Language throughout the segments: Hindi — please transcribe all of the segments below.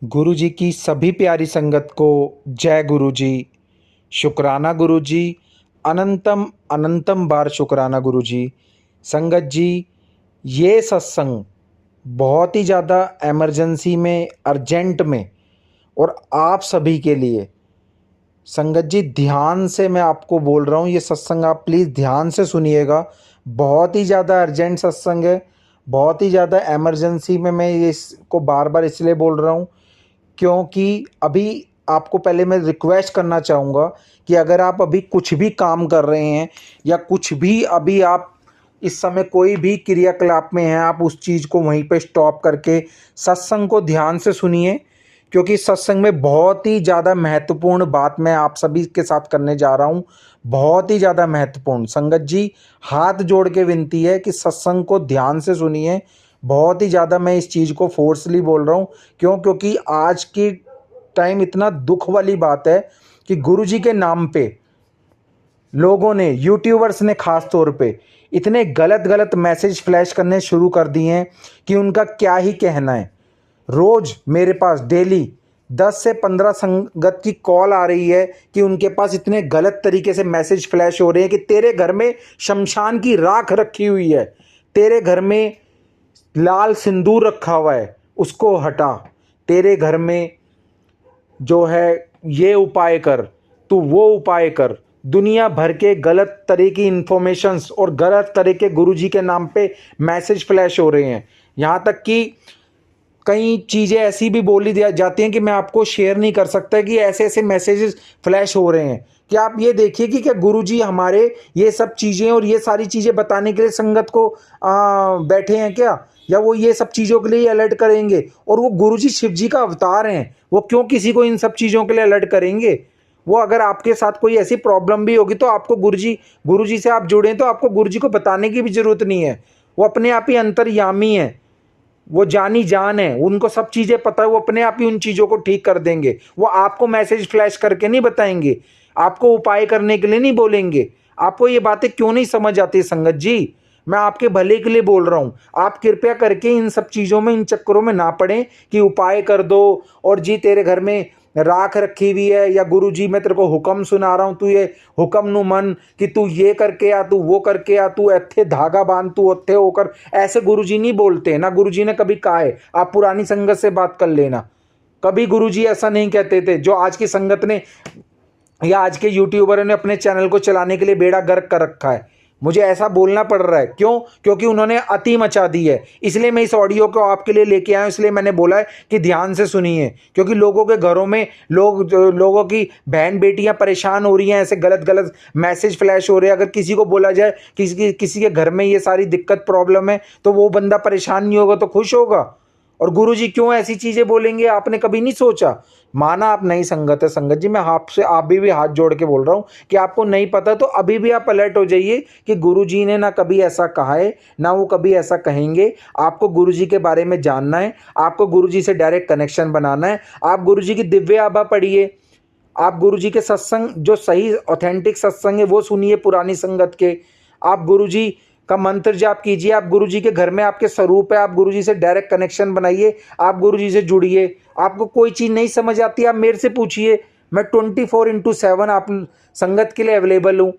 गुरु जी की सभी प्यारी संगत को जय गुरु जी। शुक्राना गुरु जी। अनंतम अनंतम बार शुक्राना गुरु जी। संगत जी, ये सत्संग बहुत ही ज़्यादा इमरजेंसी में, अर्जेंट में, और आप सभी के लिए संगत जी, ध्यान से मैं आपको बोल रहा हूँ, ये सत्संग आप प्लीज़ ध्यान से सुनिएगा। बहुत ही ज़्यादा अर्जेंट सत्संग है, बहुत ही ज़्यादा इमरजेंसी में मैं ये इसको बार बार इसलिए बोल रहा हूँ क्योंकि अभी आपको पहले मैं रिक्वेस्ट करना चाहूँगा कि अगर आप अभी कुछ भी काम कर रहे हैं या कुछ भी अभी आप इस समय कोई भी क्रियाकलाप में हैं, आप उस चीज़ को वहीं पे स्टॉप करके सत्संग को ध्यान से सुनिए, क्योंकि सत्संग में बहुत ही ज़्यादा महत्वपूर्ण बात मैं आप सभी के साथ करने जा रहा हूँ। बहुत ही ज़्यादा महत्वपूर्ण। संगत जी, हाथ जोड़ के विनती है कि सत्संग को ध्यान से सुनिए। बहुत ही ज़्यादा मैं इस चीज़ को फोर्सली बोल रहा हूँ, क्योंकि आज की टाइम इतना दुख वाली बात है कि गुरु जी के नाम पे लोगों ने, यूट्यूबर्स ने खास तौर पे इतने गलत गलत मैसेज फ्लैश करने शुरू कर दिए हैं कि उनका क्या ही कहना है। रोज़ मेरे पास डेली 10 से 15 संगत की कॉल आ रही है कि उनके पास इतने गलत तरीके से मैसेज फ्लैश हो रहे हैं कि तेरे घर में शमशान की राख रखी हुई है, तेरे घर में लाल सिंदूर रखा हुआ है, उसको हटा, तेरे घर में जो है ये उपाय कर, तू वो उपाय कर। दुनिया भर के गलत तरह की इंफॉर्मेशंस और गलत तरह के गुरुजी के नाम पे मैसेज फ्लैश हो रहे हैं। यहाँ तक कि कई चीज़ें ऐसी भी बोली जाती हैं कि मैं आपको शेयर नहीं कर सकता कि ऐसे ऐसे मैसेजेस फ्लैश हो रहे हैं कि आप ये देखिए कि क्या गुरुजी हमारे ये सब चीज़ें और ये सारी चीज़ें बताने के लिए संगत को बैठे हैं क्या, या वो ये सब चीज़ों के लिए अलर्ट करेंगे। और वो गुरुजी शिव जी का अवतार हैं, वो क्यों किसी को इन सब चीज़ों के लिए अलर्ट करेंगे। वो अगर आपके साथ कोई ऐसी प्रॉब्लम भी होगी तो आपको गुरुजी से आप जुड़े तो आपको गुरुजी को बताने की भी जरूरत नहीं है। वो अपने आप ही अंतर्यामी है, वो जानी जान है, उनको सब चीज़ें पता है, वो अपने आप ही उन चीज़ों को ठीक कर देंगे। वो आपको मैसेज फ्लैश करके नहीं बताएंगे, आपको उपाय करने के लिए नहीं बोलेंगे। आपको ये बातें क्यों नहीं समझ आती संगत जी? मैं आपके भले के लिए बोल रहा हूँ। आप कृपया करके इन सब चीज़ों में, इन चक्करों में ना पड़ें कि उपाय कर दो और जी तेरे घर में राख रखी हुई है, या गुरु जी मैं तेरे को हुक्म सुना रहा हूँ, तू ये हुक्म नु मन कि तू ये करके आ, तू वो करके आ, तू एथे धागा बांध, तू उत्थे होकर। ऐसे गुरु जी नहीं बोलते ना, गुरु जी ने कभी कहा है। आप पुरानी संगत से बात कर लेना, कभी गुरु जी ऐसा नहीं कहते थे। जो आज की संगत ने या आज के यूट्यूबरों ने अपने चैनल को चलाने के लिए बेड़ा गर्क कर रखा है, मुझे ऐसा बोलना पड़ रहा है। क्यों? क्योंकि उन्होंने अति मचा दी है। इसलिए मैं इस ऑडियो को आपके लिए लेके आया हूं, इसलिए मैंने बोला है कि ध्यान से सुनिए, क्योंकि लोगों के घरों में लोगों की बहन बेटियां परेशान हो रही हैं, ऐसे गलत गलत मैसेज फ्लैश हो रहे हैं। अगर किसी को बोला जाए किसी के घर में ये सारी दिक्कत प्रॉब्लम है तो वो बंदा परेशान नहीं होगा तो खुश होगा। और गुरुजी क्यों ऐसी चीजें बोलेंगे, आपने कभी नहीं सोचा? माना आप नई संगत है संगत जी, मैं आपसे आप भी हाथ जोड़ के बोल रहा हूं कि आपको नहीं पता तो अभी भी आप अलर्ट हो जाइए कि गुरुजी ने ना कभी ऐसा कहा है, ना वो कभी ऐसा कहेंगे। आपको गुरुजी के बारे में जानना है, आपको गुरुजी से डायरेक्ट कनेक्शन बनाना है। आप गुरुजी की दिव्य आभा पढ़िए, आप गुरुजी के सत्संग जो सही ऑथेंटिक सत्संग है वो सुनिए पुरानी संगत के। आप गुरुजी का मंत्र जाप कीजिए, आप गुरुजी के घर में आपके स्वरूप है, आप गुरुजी से डायरेक्ट कनेक्शन बनाइए, आप गुरुजी से जुड़िए। आपको कोई चीज़ नहीं समझ आती आप मेरे से पूछिए, मैं 24/7 आप संगत के लिए अवेलेबल हूँ।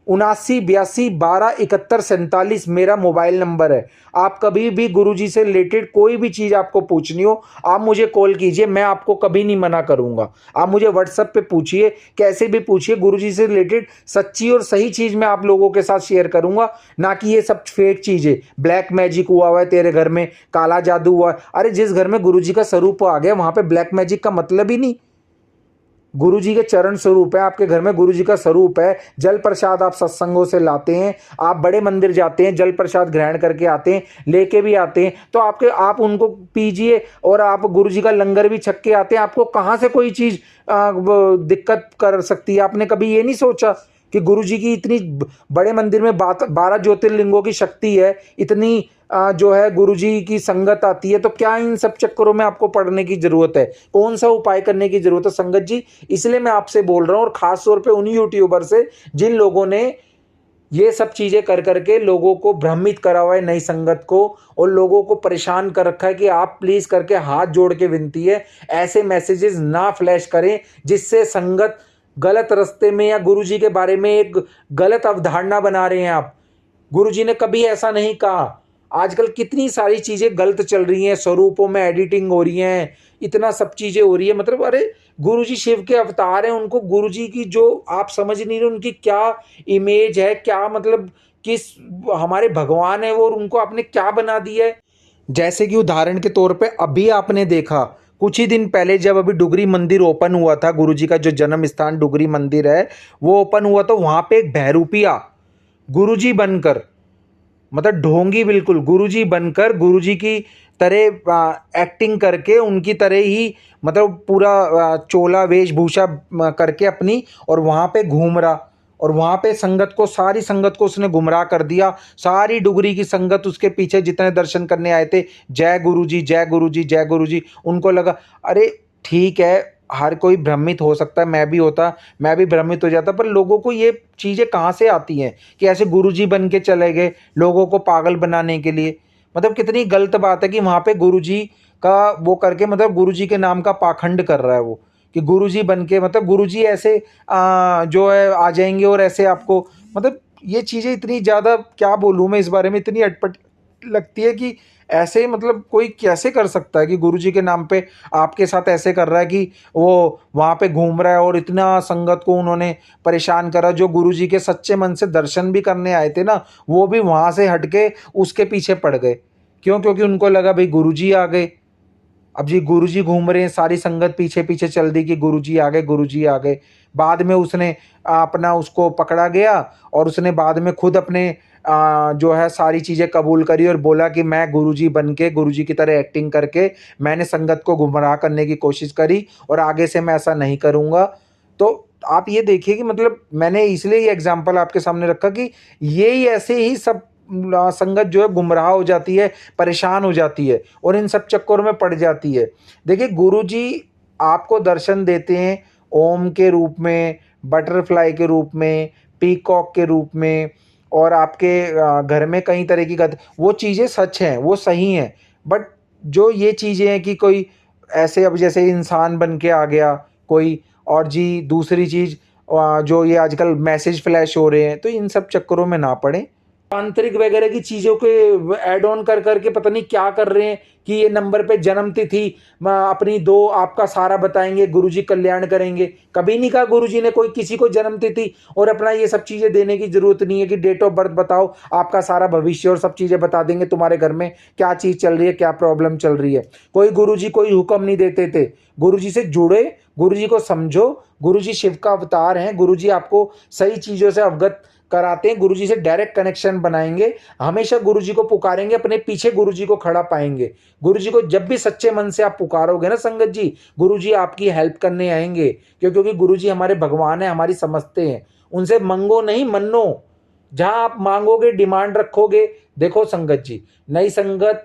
79 82 12 71 47 मेरा मोबाइल नंबर है। आप कभी भी गुरुजी से रिलेटेड कोई भी चीज़ आपको पूछनी हो, आप मुझे कॉल कीजिए, मैं आपको कभी नहीं मना करूंगा। आप मुझे व्हाट्सएप पे पूछिए, कैसे भी पूछिए, गुरुजी से रिलेटेड सच्ची और सही चीज़ मैं आप लोगों के साथ शेयर करूंगा, ना कि ये सब फेक चीज़ें। ब्लैक मैजिक हुआ हुआ है तेरे घर में, काला जादू हुआ है। अरे जिस घर में गुरुजी का स्वरूप आ गया वहां पर ब्लैक मैजिक का मतलब ही नहीं। गुरुजी के चरण स्वरूप है, आपके घर में गुरुजी का स्वरूप है। जल प्रसाद आप सत्संगों से लाते हैं, आप बड़े मंदिर जाते हैं, जल प्रसाद ग्रहण करके आते हैं, लेके भी आते हैं, तो आप उनको पीजिए और आप गुरुजी का लंगर भी छक के आते हैं। आपको कहाँ से कोई चीज़ दिक्कत कर सकती है? आपने कभी ये नहीं सोचा कि गुरुजी की इतनी बड़े मंदिर में 12 ज्योतिर्लिंगों की शक्ति है, इतनी जो है गुरुजी की संगत आती है, तो क्या इन सब चक्करों में आपको पढ़ने की जरूरत है? कौन सा उपाय करने की जरूरत है संगत जी? इसलिए मैं आपसे बोल रहा हूँ, और खास तौर पे उन यूट्यूबर से जिन लोगों ने ये सब चीज़ें कर करके लोगों को भ्रमित करा हुआ है नई संगत को, और लोगों को परेशान कर रखा है कि आप प्लीज़ करके हाथ जोड़ के विनती है ऐसे मैसेजेस ना फ्लैश करें जिससे संगत गलत रास्ते में या गुरुजी के बारे में एक गलत अवधारणा बना रहे हैं आप। गुरुजी ने कभी ऐसा नहीं कहा। आजकल कितनी सारी चीज़ें गलत चल रही हैं, स्वरूपों में एडिटिंग हो रही हैं, इतना सब चीज़ें हो रही है, मतलब अरे गुरुजी शिव के अवतार हैं, उनको गुरुजी की जो आप समझ नहीं रहे उनकी क्या इमेज है, क्या मतलब किस हमारे भगवान है वो, और उनको आपने क्या बना दिया है। जैसे कि उदाहरण के तौर पे अभी आपने देखा कुछ ही दिन पहले जब अभी डुगरी मंदिर ओपन हुआ था, गुरुजी का जो जन्म स्थान डुगरी मंदिर है वो ओपन हुआ, तो वहाँ पे एक बहरूपिया गुरुजी बनकर, मतलब ढोंगी बिल्कुल गुरुजी बनकर गुरुजी की तरह एक्टिंग करके उनकी तरह ही, मतलब पूरा चोला वेशभूषा करके अपनी, और वहाँ पे घूम रहा, और वहाँ पे संगत को, सारी संगत को उसने गुमराह कर दिया। सारी डुगरी की संगत उसके पीछे जितने दर्शन करने आए थे, जय गुरुजी जय गुरुजी जय गुरुजी, उनको लगा अरे ठीक है, हर कोई भ्रमित हो सकता है, मैं भी भ्रमित हो जाता, पर लोगों को ये चीज़ें कहाँ से आती हैं कि ऐसे गुरुजी बन के चले गए लोगों को पागल बनाने के लिए। मतलब कितनी गलत बात है कि वहाँ पे गुरुजी का वो करके, मतलब गुरुजी के नाम का पाखंड कर रहा है वो, कि गुरुजी बन के, मतलब गुरुजी ऐसे जो है आ जाएंगे और ऐसे आपको, मतलब ये चीज़ें इतनी ज़्यादा क्या बोलूँ मैं इस बारे में, इतनी अटपट लगती है कि ऐसे मतलब कोई कैसे कर सकता है कि गुरुजी के नाम पे आपके साथ ऐसे कर रहा है कि वो वहाँ पे घूम रहा है, और इतना संगत को उन्होंने परेशान करा। जो गुरुजी के सच्चे मन से दर्शन भी करने आए थे ना, वो भी वहाँ से हट के उसके पीछे पड़ गए। क्यों? क्योंकि उनको लगा भाई गुरुजी आ गए। अब जी गुरुजी घूम रहे हैं, सारी संगत पीछे पीछे चल दी कि गुरुजी आ गए, गुरुजी आ गए। बाद में उसने अपना उसको पकड़ा गया, और उसने बाद में खुद अपने जो है सारी चीज़ें कबूल करी और बोला कि मैं गुरुजी बन के, गुरुजी की तरह एक्टिंग करके मैंने संगत को गुमराह करने की कोशिश करी, और आगे से मैं ऐसा नहीं करूँगा। तो आप ये देखिए कि मतलब मैंने इसलिए ये एग्ज़ाम्पल आपके सामने रखा कि ये ही ऐसे ही सब संगत जो है गुमराह हो जाती है, परेशान हो जाती है, और इन सब चक्करों में पड़ जाती है। देखिए गुरुजी आपको दर्शन देते हैं ओम के रूप में, बटरफ्लाई के रूप में, पीकॉक के रूप में, और आपके घर में कई तरह की गत, वो चीज़ें सच हैं, वो सही हैं। बट जो ये चीज़ें हैं कि कोई ऐसे अब जैसे इंसान बन के आ गया कोई, और जी दूसरी चीज़ जो ये आजकल मैसेज फ्लैश हो रहे हैं, तो इन सब चक्करों में ना पड़ें। तांत्रिक वगैरह की चीज़ों के ऐड ऑन कर करके पता नहीं क्या कर रहे हैं कि ये नंबर पे जन्म तिथि अपनी दो, आपका सारा बताएंगे, गुरुजी कल्याण करेंगे। कभी नहीं कहा गुरुजी ने कोई किसी को जन्म तिथि और अपना ये सब चीज़ें देने की जरूरत नहीं है कि डेट ऑफ बर्थ बताओ, आपका सारा भविष्य और सब चीज़ें बता देंगे, तुम्हारे घर में क्या चीज़ चल रही है, क्या प्रॉब्लम चल रही है। कोई गुरुजी कोई हुक्म नहीं देते थे। गुरुजी से जुड़े, गुरुजी को समझो, गुरुजी शिव का अवतार हैं, गुरुजी आपको सही चीज़ों से अवगत कराते हैं, गुरुजी से डायरेक्ट कनेक्शन बनाएंगे, हमेशा गुरुजी को पुकारेंगे, अपने पीछे गुरुजी को खड़ा पाएंगे। गुरुजी को जब भी सच्चे मन से आप पुकारोगे ना संगत जी, गुरुजी आपकी हेल्प करने आएंगे, क्योंकि गुरुजी हमारे भगवान है, हमारी समझते हैं। उनसे मंगो नहीं मन्नो, जहां आप मांगोगे डिमांड रखोगे। देखो संगत जी, नई संगत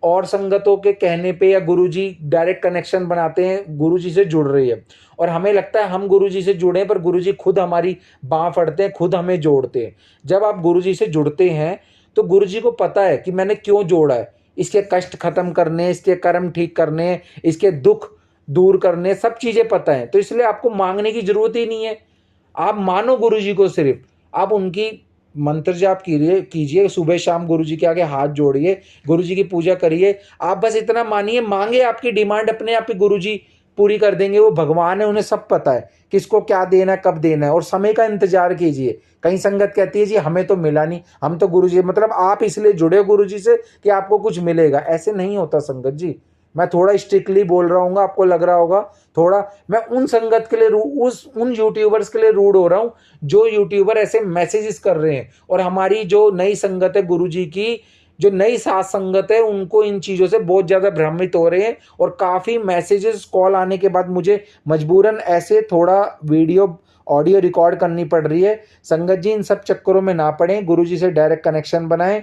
और संगतों के कहने पे या गुरुजी डायरेक्ट कनेक्शन बनाते हैं, गुरुजी से जुड़ रही है, और हमें लगता है हम गुरुजी से जुड़े, पर गुरुजी खुद हमारी बाँह फड़ते हैं, खुद हमें जोड़ते हैं। जब आप गुरुजी से जुड़ते हैं तो गुरुजी को पता है कि मैंने क्यों जोड़ा है, इसके कष्ट खत्म करने, इसके कर्म ठीक करने, इसके दुख दूर करने, सब चीज़ें पता है। तो इसलिए आपको मांगने की जरूरत ही नहीं है। आप मानो गुरुजी को, सिर्फ आप उनकी मंत्र जाप कीजिए, सुबह शाम गुरुजी के आगे हाथ जोड़िए, गुरुजी की पूजा करिए। आप बस इतना मानिए, मांगे, आपकी डिमांड अपने आप ही गुरुजी पूरी कर देंगे। वो भगवान है, उन्हें सब पता है किसको क्या देना है, कब देना है, और समय का इंतजार कीजिए। कई संगत कहती है जी हमें तो मिला नहीं, हम तो गुरुजी, मतलब आप इसलिए जुड़े गुरुजी से कि आपको कुछ मिलेगा। ऐसे नहीं होता संगत जी। मैं थोड़ा स्ट्रिक्टली बोल रहा हूँ, आपको लग रहा होगा थोड़ा, मैं उन संगत के लिए उन यूट्यूबर्स के लिए रूड हो रहा हूँ जो यूट्यूबर ऐसे मैसेजेस कर रहे हैं, और हमारी जो नई संगत है गुरुजी की, जो नई साथ संगत है, उनको इन चीज़ों से बहुत ज़्यादा भ्रमित हो रहे हैं। और काफ़ी मैसेजेस कॉल आने के बाद मुझे मजबूरन ऐसे थोड़ा वीडियो ऑडियो रिकॉर्ड करनी पड़ रही है। संगत जी इन सब चक्करों में ना पड़ें, गुरुजी से डायरेक्ट कनेक्शन बनाएं,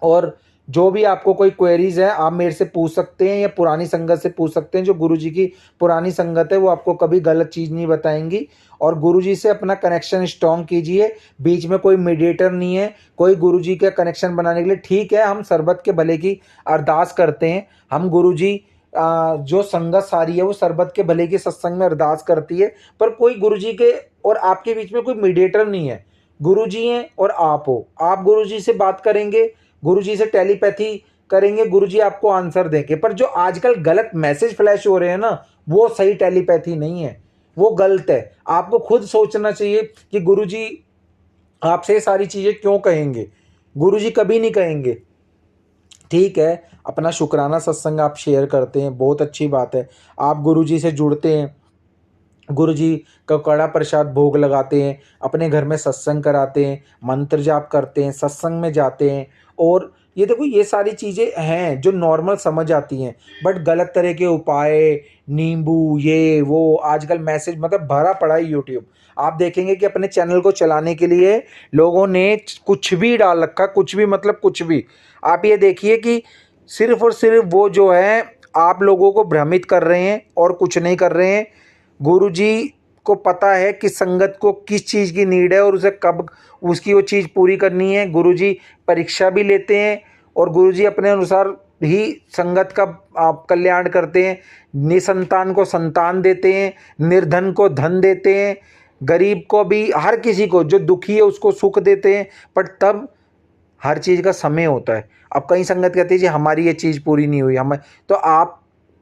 और जो भी आपको कोई क्वेरीज है आप मेरे से पूछ सकते हैं या पुरानी संगत से पूछ सकते हैं। जो गुरुजी की पुरानी संगत है वो आपको कभी गलत चीज़ नहीं बताएंगी। और गुरुजी से अपना कनेक्शन स्ट्रॉन्ग कीजिए, बीच में कोई मीडिएटर नहीं है कोई गुरुजी का कनेक्शन बनाने के लिए। ठीक है, हम सरबत के भले की अरदास करते हैं, हम गुरुजी जो संगत सारी है वो सरबत के भले की सत्संग में अरदास करती है, पर कोई गुरुजी के और आपके बीच में कोई मीडिएटर नहीं है। गुरुजी हैं और आप हो, आप गुरुजी से बात करेंगे, गुरुजी से टेलीपैथी करेंगे, गुरुजी आपको आंसर देंगे। पर जो आजकल गलत मैसेज फ्लैश हो रहे हैं ना, वो सही टेलीपैथी नहीं है, वो गलत है। आपको खुद सोचना चाहिए कि गुरुजी आपसे ये सारी चीज़ें क्यों कहेंगे, गुरुजी कभी नहीं कहेंगे। ठीक है, अपना शुक्राना सत्संग आप शेयर करते हैं, बहुत अच्छी बात है। आप गुरुजी से जुड़ते हैं, गुरुजी का कड़ा प्रसाद भोग लगाते हैं, अपने घर में सत्संग कराते हैं, मंत्र जाप करते हैं, सत्संग में जाते हैं। और ये देखो ये सारी चीज़ें हैं जो नॉर्मल समझ आती हैं, बट गलत तरह के उपाय, नींबू, ये वो आजकल मैसेज मतलब भरा पड़ा है यूट्यूब। आप देखेंगे कि अपने चैनल को चलाने के लिए लोगों ने कुछ भी डाल रखा, कुछ भी मतलब कुछ भी। आप ये देखिए कि सिर्फ और सिर्फ वो जो है आप लोगों को भ्रमित कर रहे हैं और कुछ नहीं कर रहे हैं। गुरुजी को पता है कि संगत को किस चीज़ की नीड है और उसे कब उसकी वो चीज़ पूरी करनी है। गुरुजी परीक्षा भी लेते हैं और गुरुजी अपने अनुसार ही संगत का आप कल्याण करते हैं। निसंतान को संतान देते हैं, निर्धन को धन देते हैं, गरीब को भी, हर किसी को जो दुखी है उसको सुख देते हैं। पर तब हर चीज़ का समय होता है। अब कई संगत कहती है जी हमारी ये चीज़ पूरी नहीं हुई, हमें तो आप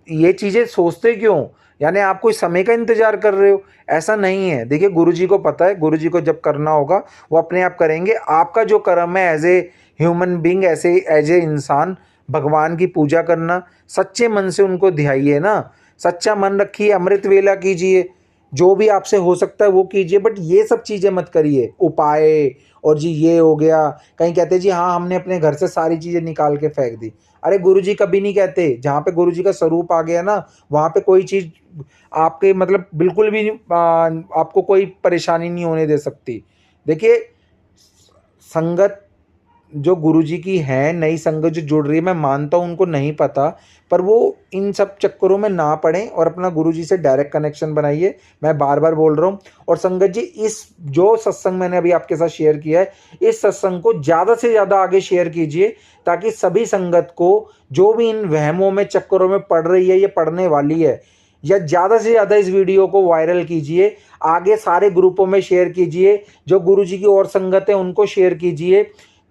ये चीज़ें सोचते क्यों, यानी आप कोई समय का इंतजार कर रहे हो, ऐसा नहीं है। देखिए गुरुजी को पता है, गुरुजी को जब करना होगा वो अपने आप करेंगे। आपका जो कर्म है एज ए ह्यूमन बींग, ऐसे एज ए इंसान भगवान की पूजा करना, सच्चे मन से उनको ध्याइए ना, सच्चा मन रखिए, अमृत वेला कीजिए, जो भी आपसे हो सकता है वो कीजिए। बट ये सब चीज़ें मत करिए, उपाय और जी ये हो गया। कहीं कहते जी हाँ हमने अपने घर से सारी चीज़ें निकाल के फेंक दी। अरे गुरुजी कभी नहीं कहते, जहाँ पे गुरुजी का स्वरूप आ गया ना वहाँ पे कोई चीज़ आपके मतलब बिल्कुल भी आपको कोई परेशानी नहीं होने दे सकती। देखिए संगत जो गुरुजी की है, नई संगत जो जुड़ रही है, मैं मानता हूँ उनको नहीं पता, पर वो इन सब चक्करों में ना पड़ें और अपना गुरुजी से डायरेक्ट कनेक्शन बनाइए। मैं बार बार बोल रहा हूँ। और संगत जी इस जो सत्संग मैंने अभी आपके साथ शेयर किया है, इस सत्संग को ज़्यादा से ज़्यादा आगे शेयर कीजिए, ताकि सभी संगत को जो भी इन वहमों में चक्करों में पड़ रही है, ये पढ़ने वाली है, या ज़्यादा से ज़्यादा इस वीडियो को वायरल कीजिए, आगे सारे ग्रुपों में शेयर कीजिए, जो गुरुजी की और संगत है उनको शेयर कीजिए,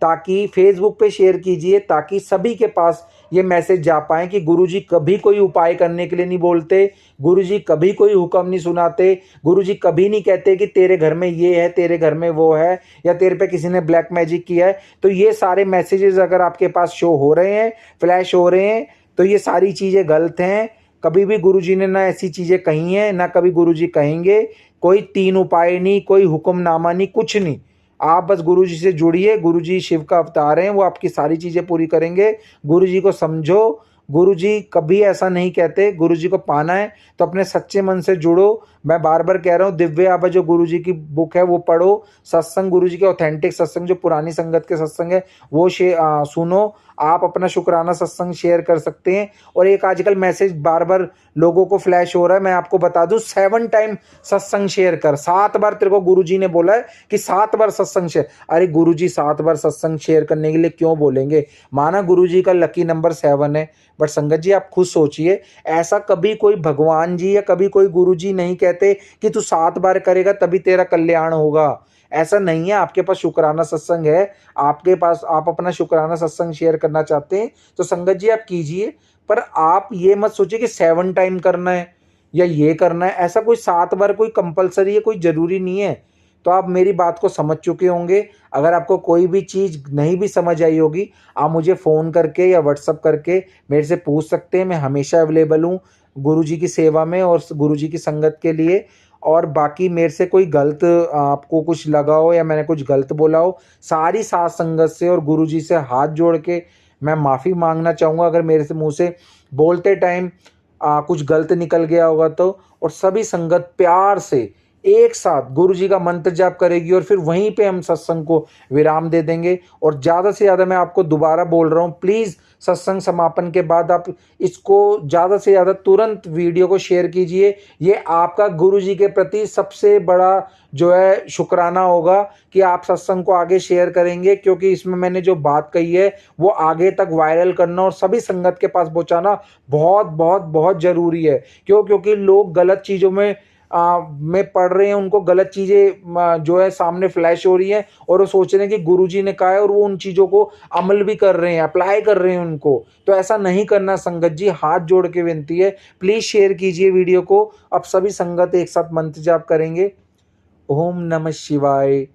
ताकि फेसबुक पे शेयर कीजिए, ताकि सभी के पास ये मैसेज जा पाए कि गुरुजी कभी कोई उपाय करने के लिए नहीं बोलते, गुरुजी कभी कोई हुक्म नहीं सुनाते, गुरुजी कभी नहीं कहते कि तेरे घर में ये है, तेरे घर में वो है, या तेरे पे किसी ने ब्लैक मैजिक किया है। तो ये सारे मैसेजेस अगर आपके पास शो हो रहे हैं, फ्लैश हो रहे हैं, तो ये सारी चीज़ें गलत हैं। कभी भी गुरुजी ने ना ऐसी चीज़ें कही हैं, ना कभी गुरुजी कहेंगे। कोई 3 उपाय नहीं, कोई हुक्मनामा नहीं, कुछ नहीं। आप बस गुरुजी से जुड़िए, गुरुजी शिव का अवतार हैं, वो आपकी सारी चीज़ें पूरी करेंगे। गुरुजी को समझो, गुरुजी कभी ऐसा नहीं कहते। गुरुजी को पाना है तो अपने सच्चे मन से जुड़ो। मैं बार बार कह रहा हूँ, दिव्य आभा जो गुरुजी की बुक है वो पढ़ो, सत्संग गुरुजी के ऑथेंटिक सत्संग जो पुरानी संगत के सत्संग है वो सुनो। आप अपना शुक्राना सत्संग शेयर कर सकते हैं। और एक आजकल मैसेज बार बार लोगों को फ्लैश हो रहा है, मैं आपको बता दूं, 7 टाइम सत्संग शेयर कर। 7 बार तेरे को गुरुजी ने बोला है कि 7 बार सत्संग शेयर। अरे गुरुजी 7 बार सत्संग शेयर करने के लिए क्यों बोलेंगे? माना गुरुजी का लकी नंबर 7 है, बट संगत जी आप खुद सोचिए, ऐसा कभी कोई भगवान जी या कभी कोई गुरुजी नहीं कहते कि तू 7 बार करेगा तभी तेरा कल्याण होगा। ऐसा नहीं है। आपके पास शुक्राना सत्संग है, आपके पास आप अपना शुक्राना सत्संग शेयर करना चाहते हैं तो संगत जी आप कीजिए। पर आप ये मत सोचिए कि 7 टाइम करना है या ये करना है, ऐसा कोई 7 बार कोई कंपलसरी है, कोई ज़रूरी नहीं है। तो आप मेरी बात को समझ चुके होंगे। अगर आपको कोई भी चीज़ नहीं भी समझ आई होगी, आप मुझे फ़ोन करके या व्हाट्सअप करके मेरे से पूछ सकते हैं। मैं हमेशा अवेलेबल हूँ गुरुजी की सेवा में और गुरुजी की संगत के लिए। और बाकी मेरे से कोई गलत आपको कुछ लगा हो या मैंने कुछ गलत बोला हो, सारी साथ संगत से और गुरुजी से हाथ जोड़ के मैं माफ़ी मांगना चाहूँगा अगर मेरे से मुँह से बोलते टाइम कुछ गलत निकल गया होगा तो। और सभी संगत प्यार से एक साथ गुरु जी का मंत्र जाप करेगी और फिर वहीं पे हम सत्संग को विराम दे देंगे। और ज़्यादा से ज़्यादा मैं आपको दोबारा बोल रहा हूँ, प्लीज़ सत्संग समापन के बाद आप इसको ज़्यादा से ज़्यादा तुरंत वीडियो को शेयर कीजिए। ये आपका गुरु जी के प्रति सबसे बड़ा जो है शुक्राना होगा कि आप सत्संग को आगे शेयर करेंगे, क्योंकि इसमें मैंने जो बात कही है वो आगे तक वायरल करना और सभी संगत के पास पहुंचाना बहुत बहुत बहुत ज़रूरी है। क्योंकि लोग गलत चीज़ों में पढ़ रहे हैं, उनको गलत चीज़ें जो है सामने फ्लैश हो रही हैं और वो सोच रहे हैं कि गुरुजी ने कहा है और वो उन चीज़ों को अमल भी कर रहे हैं, अप्लाई कर रहे हैं उनको। तो ऐसा नहीं करना संगत जी, हाथ जोड़ के विनती है, प्लीज़ शेयर कीजिए वीडियो को। अब सभी संगत एक साथ मंत्र जाप करेंगे। ओम नमः शिवाय,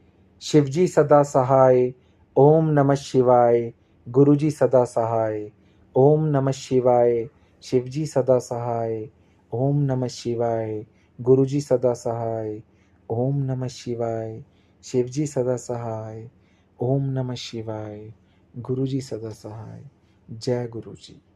शिवजी सदा सहाय। ओम नमः शिवाय, गुरुजी सदा सहाय। ओम नमः शिवाय, शिवजी सदा सहाय। ओम नमः शिवाय, गुरुजी सदा सहाय। ओम नमः शिवाय, शिवजी सदा सहाय। ओम नमः शिवाय, गुरुजी सदा सहाय। जय गुरु जी।